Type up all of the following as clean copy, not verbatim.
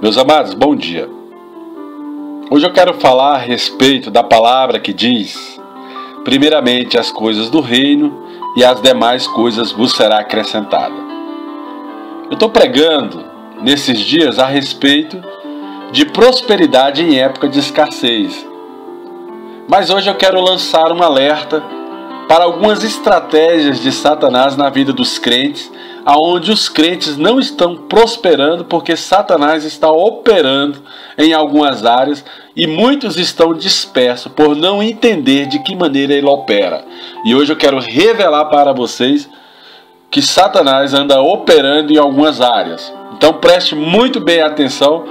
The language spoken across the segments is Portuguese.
Meus amados, bom dia. Hoje eu quero falar a respeito da palavra que diz: primeiramente as coisas do reino e as demais coisas vos será acrescentada. Eu estou pregando nesses dias a respeito de prosperidade em época de escassez. Mas hoje eu quero lançar um alerta para algumas estratégias de Satanás na vida dos crentes, aonde os crentes não estão prosperando porque Satanás está operando em algumas áreas e muitos estão dispersos por não entender de que maneira ele opera. E hoje eu quero revelar para vocês que Satanás anda operando em algumas áreas. Então preste muito bem atenção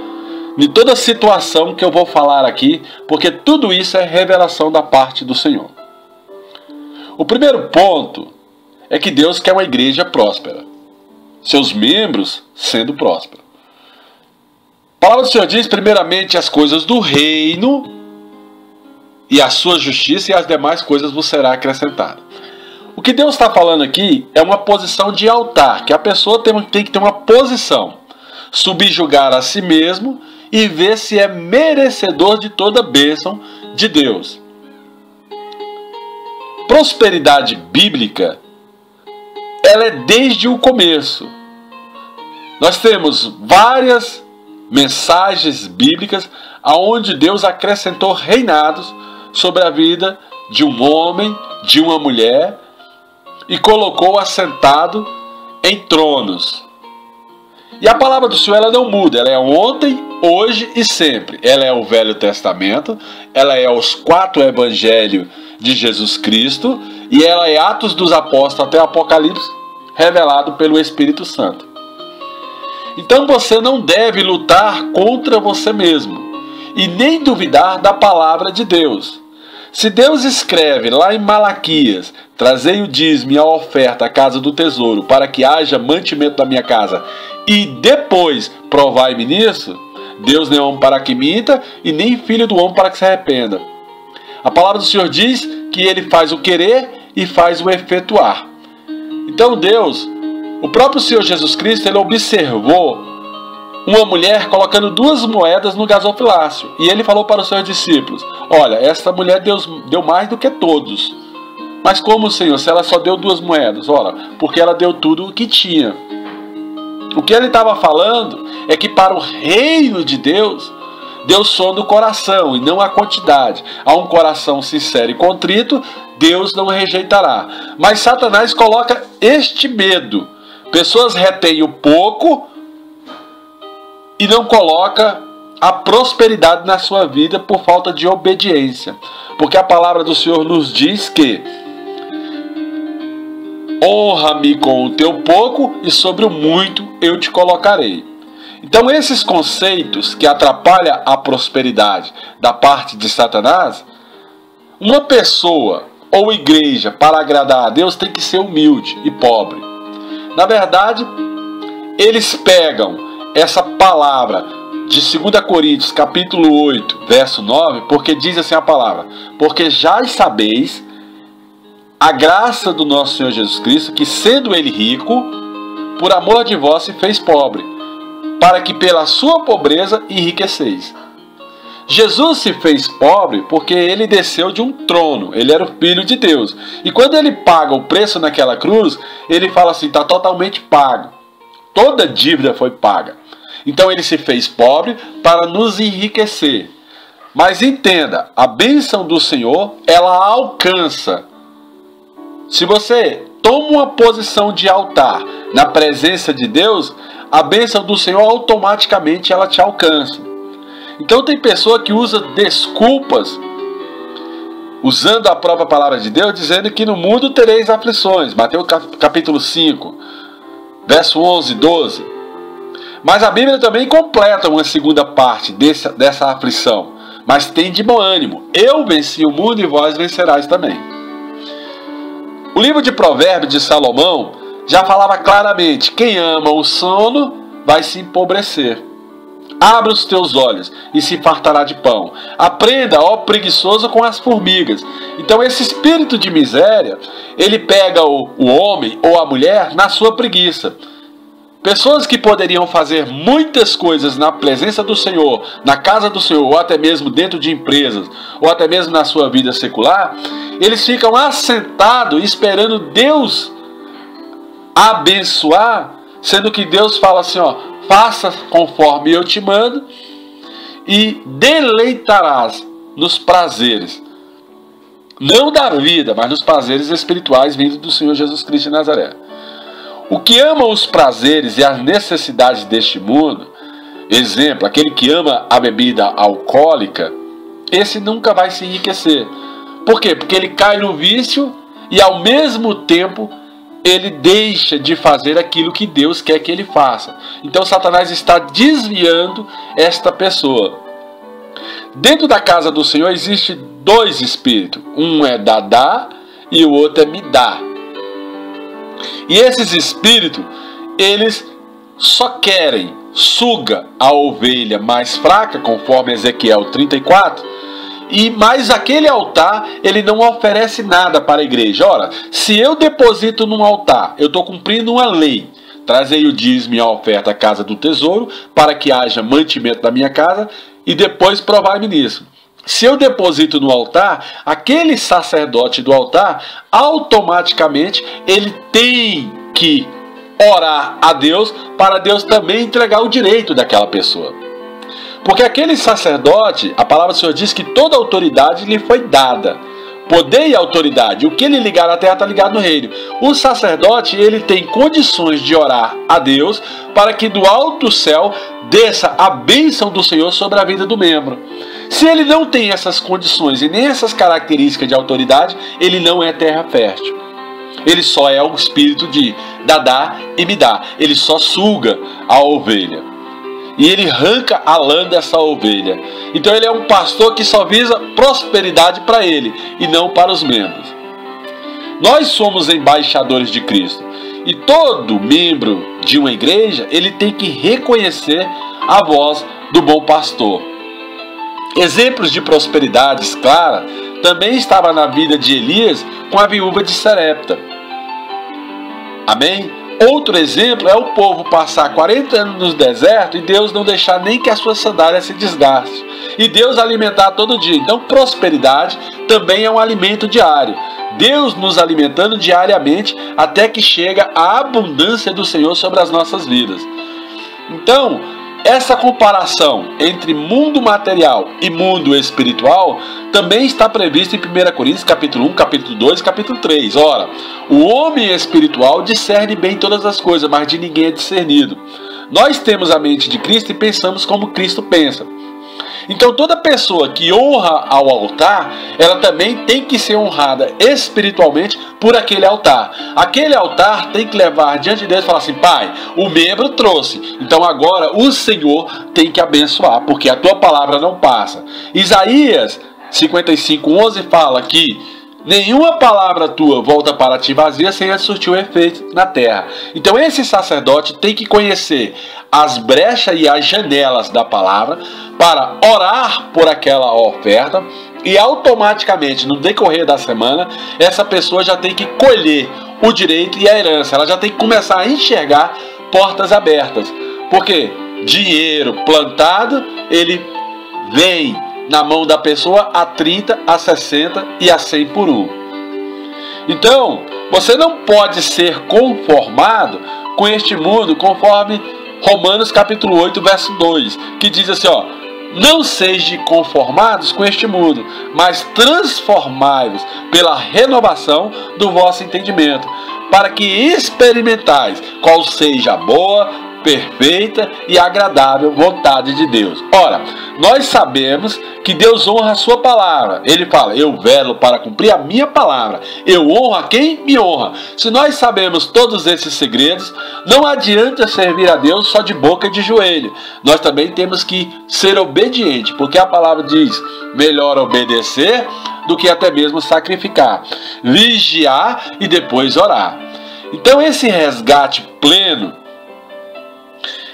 em toda a situação que eu vou falar aqui, porque tudo isso é revelação da parte do Senhor. O primeiro ponto é que Deus quer uma igreja próspera, seus membros sendo prósperos. A palavra do Senhor diz: primeiramente as coisas do reino e a sua justiça, e as demais coisas vos será acrescentada. O que Deus está falando aqui é uma posição de altar, que a pessoa tem que ter uma posição, subjugar a si mesmo e ver se é merecedor de toda bênção de Deus. Prosperidade bíblica, ela é desde o começo. Nós temos várias mensagens bíblicas onde Deus acrescentou reinados sobre a vida de um homem, de uma mulher, e colocou assentado em tronos. E a palavra do Senhor, ela não muda, ela é ontem, hoje e sempre. Ela é o Velho Testamento, ela é os 4 evangelhos de Jesus Cristo, e ela é Atos dos Apóstolos até o Apocalipse, revelado pelo Espírito Santo. Então você não deve lutar contra você mesmo e nem duvidar da palavra de Deus. Se Deus escreve lá em Malaquias: trazei o dízimo e a oferta à casa do tesouro, para que haja mantimento da minha casa, e depois provai-me nisso, Deus não é homem para que minta, e nem filho do homem para que se arrependa. A palavra do Senhor diz que ele faz o querer e faz o efetuar. Então Deus, o próprio Senhor Jesus Cristo, ele observou uma mulher colocando 2 moedas no gasofilácio. E ele falou para os seus discípulos: olha, essa mulher deu mais do que todos. Mas como, Senhor, se ela só deu 2 moedas? Ora, porque ela deu tudo o que tinha. O que ele estava falando é que para o reino de Deus, Deus sonda o coração e não a quantidade. A um coração sincero e contrito, Deus não rejeitará. Mas Satanás coloca este medo. Pessoas retêm o pouco e não coloca a prosperidade na sua vida por falta de obediência. Porque a palavra do Senhor nos diz que honra-me com o teu pouco e sobre o muito eu te colocarei. Então esses conceitos que atrapalham a prosperidade da parte de Satanás, uma pessoa ou igreja para agradar a Deus tem que ser humilde e pobre. Na verdade, eles pegam essa palavra de 2 Coríntios capítulo 8, verso 9, porque diz assim a palavra: porque já sabeis a graça do nosso Senhor Jesus Cristo, que sendo ele rico, por amor de vós se fez pobre, para que pela sua pobreza enriqueceis. Jesus se fez pobre porque ele desceu de um trono, ele era o Filho de Deus. E quando ele paga o preço naquela cruz, ele fala assim: está totalmente pago. Toda dívida foi paga. Então ele se fez pobre para nos enriquecer. Mas entenda, a bênção do Senhor, ela alcança. Se você toma uma posição de altar na presença de Deus, a bênção do Senhor automaticamente ela te alcança. Então tem pessoa que usa desculpas, usando a própria palavra de Deus, dizendo que no mundo tereis aflições. Mateus capítulo 5, verso 11 e 12. Mas a Bíblia também completa uma segunda parte dessa aflição. Mas tem de bom ânimo: eu venci o mundo e vós vencerás também. O livro de Provérbios de Salomão já falava claramente: quem ama o sono vai se empobrecer. Abra os teus olhos e se fartará de pão. Aprenda, ó preguiçoso, com as formigas. Então esse espírito de miséria, ele pega o homem ou a mulher na sua preguiça. Pessoas que poderiam fazer muitas coisas na presença do Senhor, na casa do Senhor, ou até mesmo dentro de empresas, ou até mesmo na sua vida secular, eles ficam assentados esperando Deus abençoar, sendo que Deus fala assim, ó, faça conforme eu te mando e deleitarás nos prazeres, não da vida, mas nos prazeres espirituais vindos do Senhor Jesus Cristo de Nazaré. O que ama os prazeres e as necessidades deste mundo, exemplo, aquele que ama a bebida alcoólica, esse nunca vai se enriquecer. Por quê? Porque ele cai no vício e ao mesmo tempo ele deixa de fazer aquilo que Deus quer que ele faça. Então Satanás está desviando esta pessoa. Dentro da casa do Senhor existe dois espíritos. Um é Dadá e o outro é Midá. E esses espíritos, eles só querem, suga a ovelha mais fraca, conforme Ezequiel 34, e mais aquele altar, ele não oferece nada para a igreja. Ora, se eu deposito num altar, eu estou cumprindo uma lei. Trazei o dízimo e a oferta à casa do tesouro, para que haja mantimento da minha casa, e depois provai-me nisso. Se eu deposito no altar, aquele sacerdote do altar, automaticamente, ele tem que orar a Deus, para Deus também entregar o direito daquela pessoa. Porque aquele sacerdote, a palavra do Senhor diz que toda autoridade lhe foi dada. Poder e autoridade, o que ele ligar na terra está ligado no reino. O sacerdote, ele tem condições de orar a Deus para que do alto céu desça a bênção do Senhor sobre a vida do membro. Se ele não tem essas condições e nem essas características de autoridade, ele não é terra fértil. Ele só é o espírito de Dadá e Midá. Ele só suga a ovelha. E ele arranca a lã dessa ovelha. Então ele é um pastor que só visa prosperidade para ele e não para os membros. Nós somos embaixadores de Cristo. E todo membro de uma igreja, ele tem que reconhecer a voz do bom pastor. Exemplos de prosperidades, clara, também estava na vida de Elias com a viúva de Sarepta. Amém? Outro exemplo é o povo passar 40 anos no deserto e Deus não deixar nem que a sua sandália se desgaste. E Deus alimentar todo dia. Então, prosperidade também é um alimento diário. Deus nos alimentando diariamente até que chega a abundância do Senhor sobre as nossas vidas. Então, essa comparação entre mundo material e mundo espiritual também está prevista em 1 Coríntios capítulo 1, capítulo 2 e capítulo 3. Ora, o homem espiritual discerne bem todas as coisas, mas de ninguém é discernido. Nós temos a mente de Cristo e pensamos como Cristo pensa. Então toda pessoa que honra ao altar, ela também tem que ser honrada espiritualmente por aquele altar. Aquele altar tem que levar diante de Deus e falar assim: Pai, o membro trouxe, então agora o Senhor tem que abençoar, porque a tua palavra não passa. Isaías 55:11 fala que nenhuma palavra tua volta para ti vazia sem surtir o efeito na terra. Então esse sacerdote tem que conhecer as brechas e as janelas da palavra para orar por aquela oferta, e automaticamente no decorrer da semana essa pessoa já tem que colher o direito e a herança. Ela já tem que começar a enxergar portas abertas, porque dinheiro plantado, ele vem na mão da pessoa a 30, a 60 e a 100 por um. Então, você não pode ser conformado com este mundo, conforme Romanos capítulo 8, verso 2, que diz assim, ó: não sejam conformados com este mundo, mas transformai-vos pela renovação do vosso entendimento, para que experimentais qual seja a boa, perfeita e agradável vontade de Deus. Ora, nós sabemos que Deus honra a sua palavra. Ele fala: eu velo para cumprir a minha palavra, eu honro a quem me honra. Se nós sabemos todos esses segredos, não adianta servir a Deus só de boca e de joelho. Nós também temos que ser obediente, porque a palavra diz: melhor obedecer do que até mesmo sacrificar, vigiar e depois orar. Então esse resgate pleno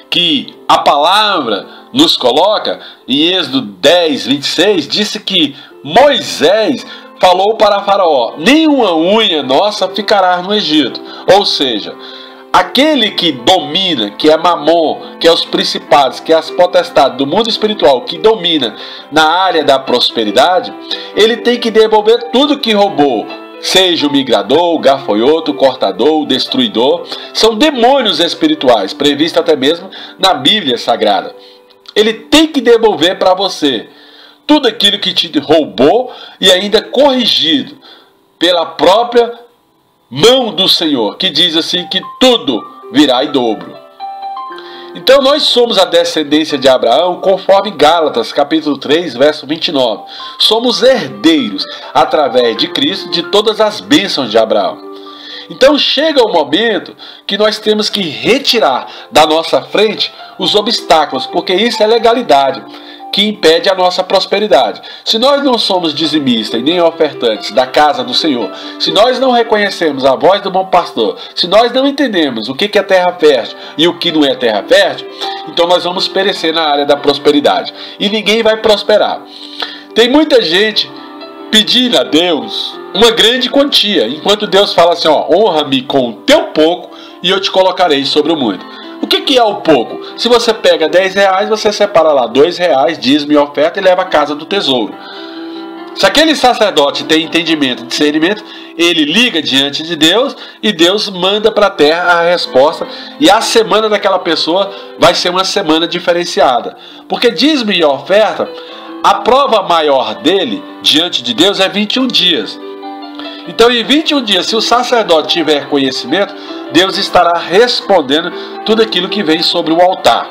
que a palavra nos coloca, em Êxodo 10, 26, disse que Moisés falou para Faraó: nenhuma unha nossa ficará no Egito. Ou seja, aquele que domina, que é Mamon, que é os principados, que é as potestades do mundo espiritual, que domina na área da prosperidade, ele tem que devolver tudo que roubou. Seja o migrador, o gafanhoto, o cortador, o destruidor, são demônios espirituais, previstos até mesmo na Bíblia Sagrada. Ele tem que devolver para você tudo aquilo que te roubou e ainda corrigido pela própria mão do Senhor, que diz assim que tudo virá em dobro. Então nós somos a descendência de Abraão, conforme Gálatas, capítulo 3, verso 29. Somos herdeiros, através de Cristo, de todas as bênçãos de Abraão. Então chega o momento que nós temos que retirar da nossa frente os obstáculos, porque isso é legalidade, que impede a nossa prosperidade. Se nós não somos dizimistas e nem ofertantes da casa do Senhor, se nós não reconhecemos a voz do bom pastor, se nós não entendemos o que é terra fértil e o que não é terra fértil, então nós vamos perecer na área da prosperidade e ninguém vai prosperar. Tem muita gente pedindo a Deus uma grande quantia, enquanto Deus fala assim, ó, honra-me com o teu pouco e eu te colocarei sobre o muito. O que é o pouco? Se você pega 10 reais, você separa lá 2 reais, dízimo e oferta e leva à casa do tesouro. Se aquele sacerdote tem entendimento e discernimento, ele liga diante de Deus e Deus manda para a terra a resposta. E a semana daquela pessoa vai ser uma semana diferenciada. Porque dízimo e oferta, a prova maior dele diante de Deus é 21 dias. Então em 21 dias, se o sacerdote tiver conhecimento, Deus estará respondendo tudo aquilo que vem sobre o altar.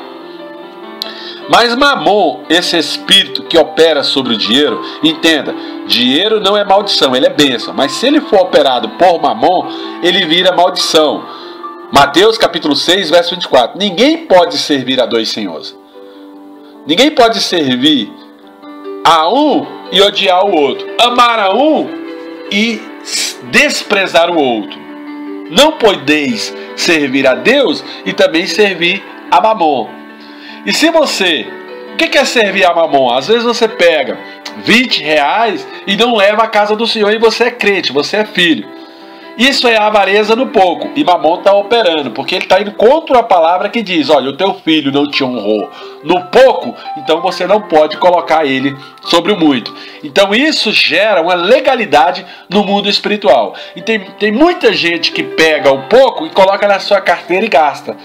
Mas Mamon, esse espírito que opera sobre o dinheiro, entenda, dinheiro não é maldição, ele é bênção. Mas se ele for operado por Mamon, ele vira maldição. Mateus capítulo 6, verso 24. Ninguém pode servir a dois senhores. Ninguém pode servir a um e odiar o outro. Amar a um e desprezar o outro. Não podeis servir a Deus e também servir a Mamon. E se você... O que é servir a Mamon? Às vezes você pega 20 reais e não leva à casa do Senhor e você é crente, você é filho. Isso é avareza no pouco. E Mamon está operando, porque ele está indo contra a palavra que diz, olha, o teu filho não te honrou no pouco, então você não pode colocar ele sobre o muito. Então isso gera uma legalidade no mundo espiritual. E tem muita gente que pega o pouco e coloca na sua carteira e gasta.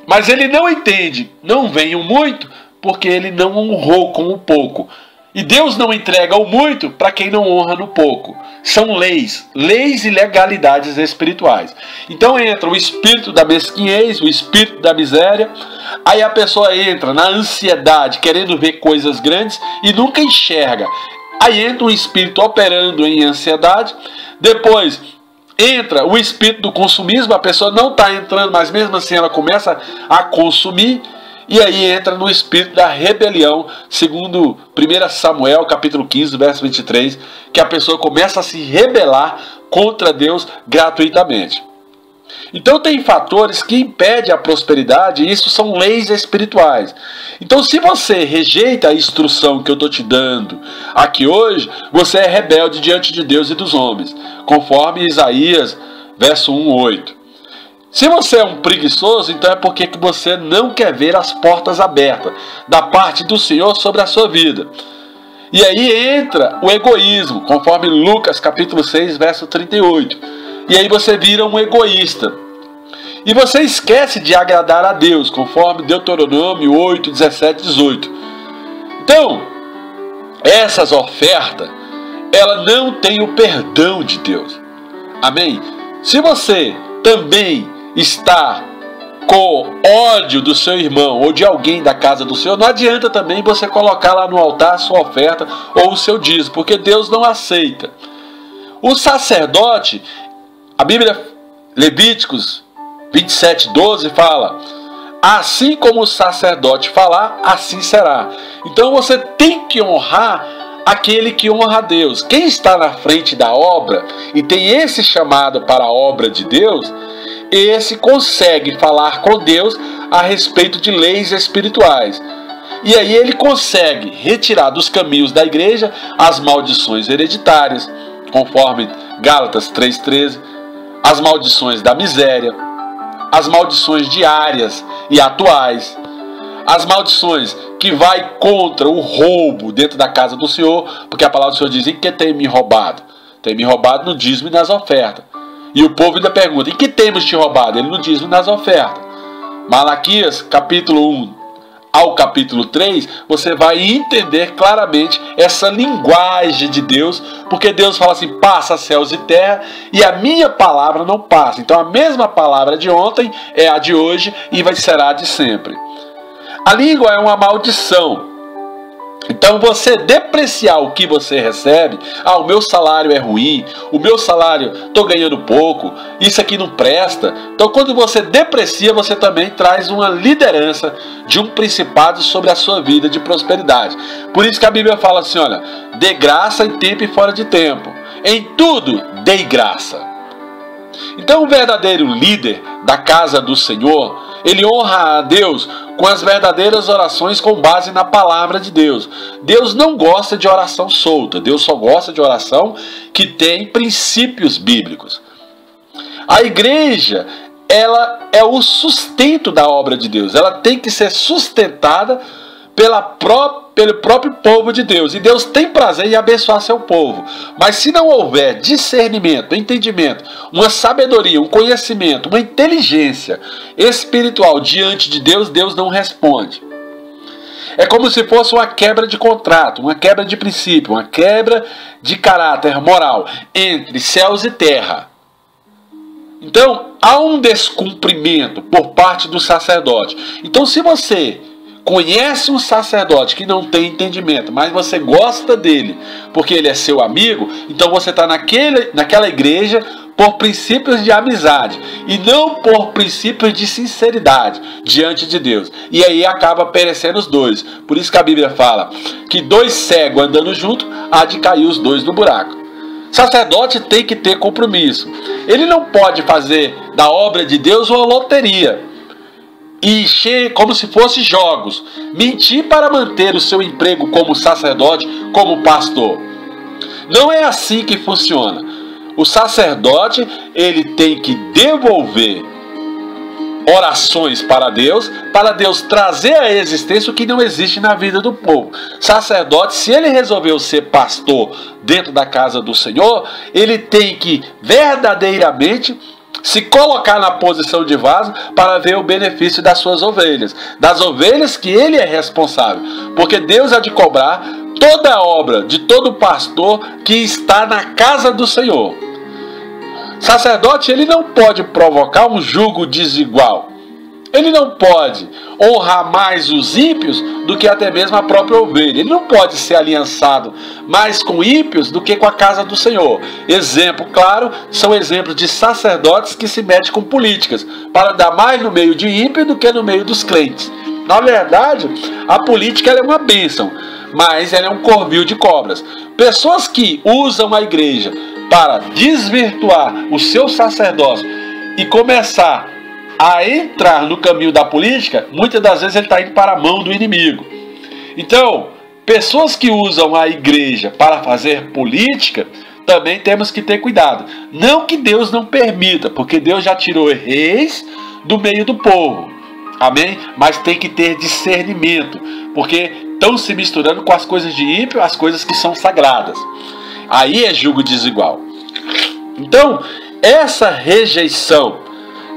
Mas ele não entende, não vem o muito, porque ele não honrou com o pouco. E Deus não entrega o muito para quem não honra no pouco. São leis e legalidades espirituais. Então entra o espírito da mesquinhez, o espírito da miséria. Aí a pessoa entra na ansiedade, querendo ver coisas grandes e nunca enxerga. Aí entra um espírito operando em ansiedade. Depois entra o espírito do consumismo, a pessoa não está entrando, mas mesmo assim ela começa a consumir. E aí entra no espírito da rebelião, segundo 1 Samuel, capítulo 15, verso 23, que a pessoa começa a se rebelar contra Deus gratuitamente. Então tem fatores que impedem a prosperidade, e isso são leis espirituais. Então se você rejeita a instrução que eu estou te dando aqui hoje, você é rebelde diante de Deus e dos homens, conforme Isaías, verso 1:8. Se você é um preguiçoso, então é porque você não quer ver as portas abertas da parte do Senhor sobre a sua vida. E aí entra o egoísmo, conforme Lucas capítulo 6, verso 38. E aí você vira um egoísta. E você esquece de agradar a Deus, conforme Deuteronômio 8, 17, 18. Então, essas ofertas, ela não tem o perdão de Deus. Amém? Se você também está com ódio do seu irmão ou de alguém da casa do Senhor, não adianta também você colocar lá no altar a sua oferta ou o seu dízimo, porque Deus não aceita. O sacerdote, a Bíblia, Levíticos 27:12 fala, assim como o sacerdote falar, assim será. Então você tem que honrar aquele que honra a Deus. Quem está na frente da obra e tem esse chamado para a obra de Deus, esse consegue falar com Deus a respeito de leis espirituais. E aí ele consegue retirar dos caminhos da igreja as maldições hereditárias, conforme Gálatas 3:13, as maldições da miséria, as maldições diárias e atuais, as maldições que vai contra o roubo dentro da casa do Senhor, porque a palavra do Senhor diz: em que tem me roubado? Tem me roubado no dízimo e nas ofertas. E o povo ainda pergunta: em que temos te roubado? Ele no dízimo e nas ofertas. Malaquias, capítulo 1 ao capítulo 3, você vai entender claramente essa linguagem de Deus, porque Deus fala assim: passa céus e terra, e a minha palavra não passa. Então a mesma palavra de ontem é a de hoje e será a de sempre. A língua é uma maldição. Então você depreciar o que você recebe: o meu salário é ruim, o meu salário, estou ganhando pouco, isso aqui não presta. Então quando você deprecia, você também traz uma liderança de um principado sobre a sua vida de prosperidade. Por isso que a Bíblia fala assim: olha, dê graça em tempo e fora de tempo, em tudo dê graça. Então o verdadeiro líder da casa do Senhor, ele honra a Deus com as verdadeiras orações com base na palavra de Deus. Deus não gosta de oração solta. Deus só gosta de oração que tem princípios bíblicos. A igreja, ela é o sustento da obra de Deus. Ela tem que ser sustentada pelo próprio povo de Deus. E Deus tem prazer em abençoar seu povo. Mas se não houver discernimento, entendimento, uma sabedoria, um conhecimento, uma inteligência espiritual diante de Deus, Deus não responde. É como se fosse uma quebra de contrato, uma quebra de princípio, uma quebra de caráter moral entre céus e terra. Então, há um descumprimento por parte do sacerdote. Então, se você conhece um sacerdote que não tem entendimento, mas você gosta dele porque ele é seu amigo, então você está naquela igreja por princípios de amizade e não por princípios de sinceridade diante de Deus. E aí acaba perecendo os dois. Por isso que a Bíblia fala que 2 cegos andando junto, há de cair os 2 no buraco. Sacerdote tem que ter compromisso. Ele não pode fazer da obra de Deus uma loteria e encher como se fosse jogos, mentir para manter o seu emprego como sacerdote, como pastor. Não é assim que funciona. O sacerdote, ele tem que devolver orações para Deus trazer à existência o que não existe na vida do povo. Sacerdote, se ele resolveu ser pastor dentro da casa do Senhor, ele tem que verdadeiramente se colocar na posição de vaso para ver o benefício das suas ovelhas, das ovelhas que ele é responsável, porque Deus há de cobrar toda a obra de todo pastor que está na casa do Senhor. Sacerdote, ele não pode provocar um jugo desigual. Ele não pode honrar mais os ímpios do que até mesmo a própria ovelha. Ele não pode ser aliançado mais com ímpios do que com a casa do Senhor. Exemplo claro, são exemplos de sacerdotes que se metem com políticas, para dar mais no meio de ímpio do que no meio dos crentes. Na verdade, a política é uma bênção, mas ela é um corvil de cobras. Pessoas que usam a igreja para desvirtuar o seu sacerdócio e começar a entrar no caminho da política, muitas das vezes ele está indo para a mão do inimigo. Então, pessoas que usam a igreja para fazer política, também temos que ter cuidado. Não que Deus não permita, porque Deus já tirou reis do meio do povo. Amém? Mas tem que ter discernimento, porque estão se misturando com as coisas de ímpio, as coisas que são sagradas. Aí é jugo desigual. Então, essa rejeição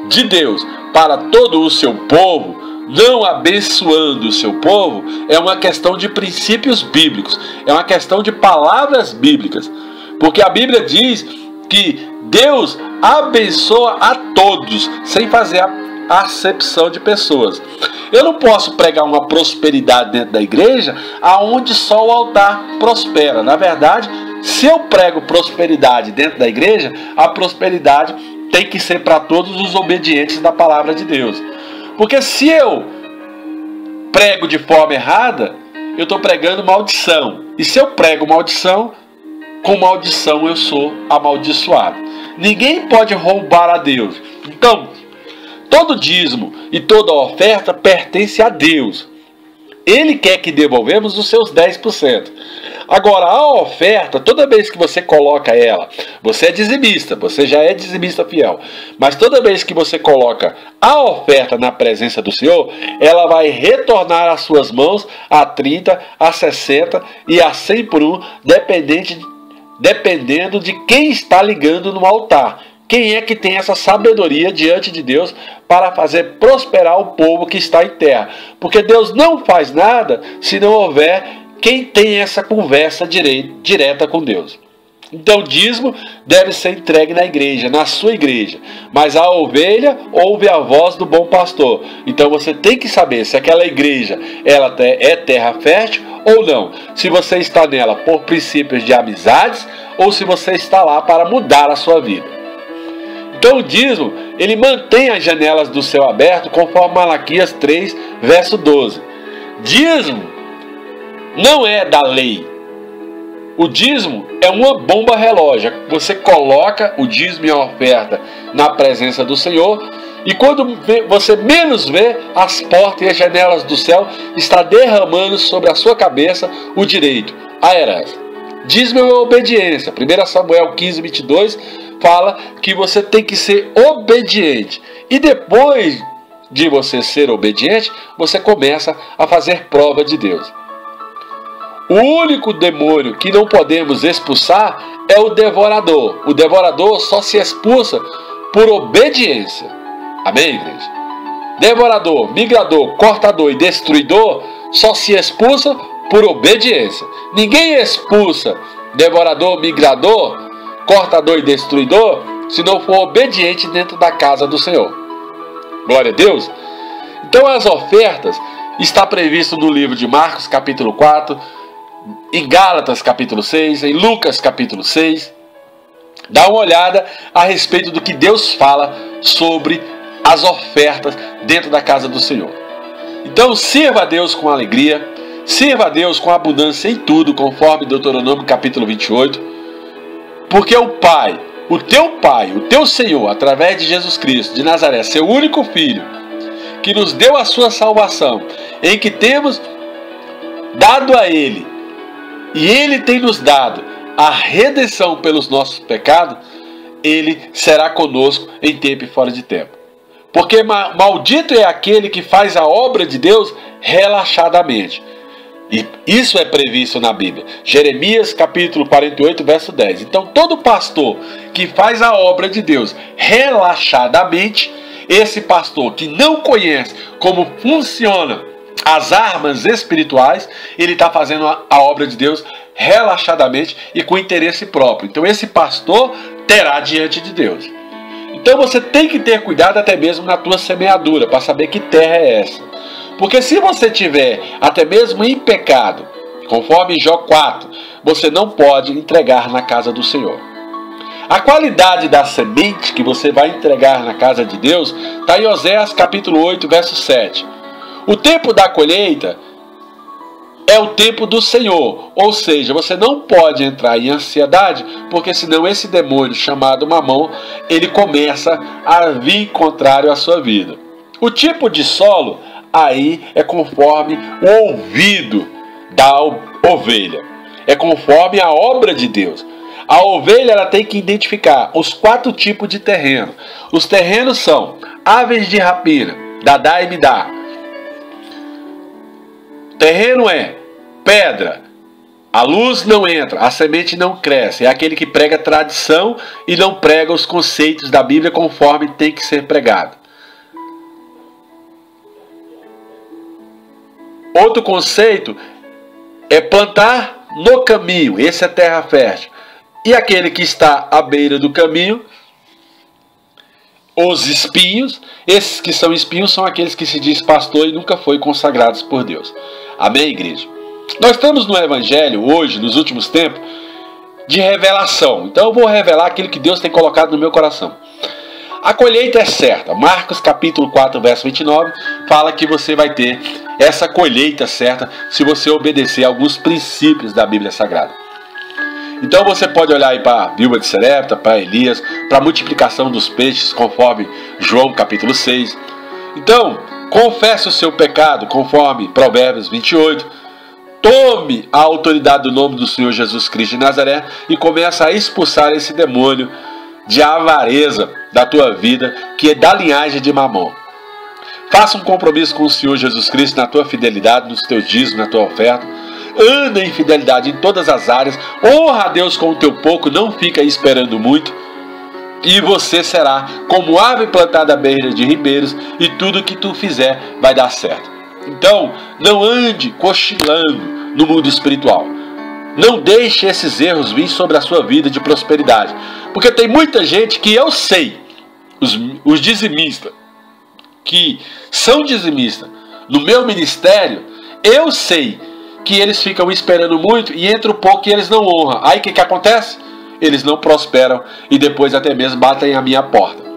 de Deus para todo o seu povo, não abençoando o seu povo, é uma questão de princípios bíblicos, é uma questão de palavras bíblicas, porque a Bíblia diz que Deus abençoa a todos, sem fazer a acepção de pessoas. Eu não posso pregar uma prosperidade dentro da igreja aonde só o altar prospera. Na verdade, se eu prego prosperidade dentro da igreja, a prosperidade tem que ser para todos os obedientes da palavra de Deus. Porque se eu prego de forma errada, eu estou pregando maldição. E se eu prego maldição, com maldição eu sou amaldiçoado. Ninguém pode roubar a Deus. Então, todo dízimo e toda oferta pertence a Deus. Ele quer que devolvemos os seus 10%. Agora, a oferta, toda vez que você coloca ela, você é dizimista, você já é dizimista fiel, mas toda vez que você coloca a oferta na presença do Senhor, ela vai retornar às suas mãos a 30, a 60 e a 100 por um, dependendo de quem está ligando no altar. Quem é que tem essa sabedoria diante de Deus para fazer prosperar o povo que está em terra? Porque Deus não faz nada se não houver quem tem essa conversa direta com Deus. Então o dízimo deve ser entregue na igreja, na sua igreja. Mas a ovelha ouve a voz do bom pastor. Então você tem que saber se aquela igreja ela é terra fértil ou não. Se você está nela por princípios de amizades ou se você está lá para mudar a sua vida. Então o dízimo, ele mantém as janelas do céu aberto, conforme Malaquias 3, verso 12. Dízimo não é da lei. O dízimo é uma bomba relógio. Você coloca o dízimo e a oferta na presença do Senhor, e quando você menos vê, as portas e as janelas do céu estão derramando sobre a sua cabeça o direito, a herança. Dízimo é obediência. 1 Samuel 15, 22 fala que você tem que ser obediente. E depois de você ser obediente, você começa a fazer prova de Deus. O único demônio que não podemos expulsar é o devorador. O devorador só se expulsa por obediência. Amém, igreja? Devorador, migrador, cortador e destruidor só se expulsa por obediência. Ninguém expulsa devorador, migrador, cortador e destruidor se não for obediente dentro da casa do Senhor. Glória a Deus. Então as ofertas está previsto no livro de Marcos capítulo 4, em Gálatas capítulo 6, em Lucas capítulo 6. Dá uma olhada a respeito do que Deus fala sobre as ofertas dentro da casa do Senhor. Então sirva a Deus com alegria, sirva a Deus com abundância em tudo, conforme Deuteronômio capítulo 28, porque o teu Senhor, através de Jesus Cristo de Nazaré, seu único Filho, que nos deu a sua salvação, em que temos dado a Ele, e Ele tem nos dado a redenção pelos nossos pecados, Ele será conosco em tempo e fora de tempo. Porque maldito é aquele que faz a obra de Deus relaxadamente. E isso é previsto na Bíblia. Jeremias capítulo 48, verso 10. Então todo pastor que faz a obra de Deus relaxadamente, esse pastor que não conhece como funciona as armas espirituais, ele está fazendo a obra de Deus relaxadamente e com interesse próprio. Então esse pastor terá diante de Deus. Então você tem que ter cuidado até mesmo na tua semeadura, para saber que terra é essa. Porque se você tiver até mesmo em pecado, conforme Jó 4, você não pode entregar na casa do Senhor. A qualidade da semente que você vai entregar na casa de Deus está em Oséias capítulo 8, verso 7. O tempo da colheita é o tempo do Senhor, ou seja, você não pode entrar em ansiedade, porque senão esse demônio chamado Mamão, ele começa a vir contrário à sua vida. O tipo de solo aí é conforme o ouvido da ovelha, é conforme a obra de Deus. A ovelha ela tem que identificar os 4 tipos de terreno. Os terrenos são aves de rapina, dadá e midá. Terreno é pedra, a luz não entra, a semente não cresce. É aquele que prega tradição e não prega os conceitos da Bíblia conforme tem que ser pregado. Outro conceito é plantar no caminho, esse é terra fértil. E aquele que está à beira do caminho, os espinhos, esses que são espinhos são aqueles que se diz pastor e nunca foi consagrados por Deus. Amém, igreja? Nós estamos no Evangelho hoje, nos últimos tempos, de revelação. Então eu vou revelar aquilo que Deus tem colocado no meu coração. A colheita é certa. Marcos capítulo 4, verso 29, fala que você vai ter essa colheita certa se você obedecer a alguns princípios da Bíblia Sagrada. Então você pode olhar aí para a viúva de Sarepta, para Elias, para a multiplicação dos peixes, conforme João capítulo 6. Então, confesse o seu pecado, conforme Provérbios 28. tome a autoridade do nome do Senhor Jesus Cristo de Nazaré e comece a expulsar esse demônio de avareza da tua vida, que é da linhagem de Mamon. Faça um compromisso com o Senhor Jesus Cristo na tua fidelidade, nos teus dízimos, na tua oferta. Anda em fidelidade em todas as áreas. Honra a Deus com o teu pouco, não fica aí esperando muito. E você será como ave plantada à beira de ribeiros, e tudo que tu fizer vai dar certo. Então, não ande cochilando no mundo espiritual. Não deixe esses erros vir sobre a sua vida de prosperidade. Porque tem muita gente que eu sei, os dizimistas, que são dizimistas no meu ministério, eu sei que eles ficam esperando muito e entra um pouco e eles não honram. Aí o que acontece? Eles não prosperam e depois até mesmo batem a minha porta.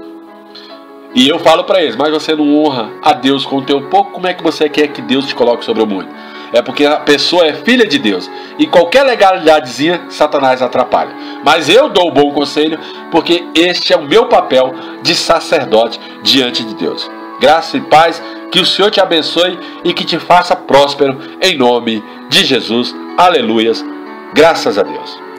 E eu falo para eles, mas você não honra a Deus com o teu pouco, como é que você quer que Deus te coloque sobre o muito? É porque a pessoa é filha de Deus. E qualquer legalidadezinha, Satanás atrapalha. Mas eu dou o bom conselho, porque este é o meu papel de sacerdote diante de Deus. Graça e paz, que o Senhor te abençoe e que te faça próspero, em nome de Jesus. Aleluias. Graças a Deus.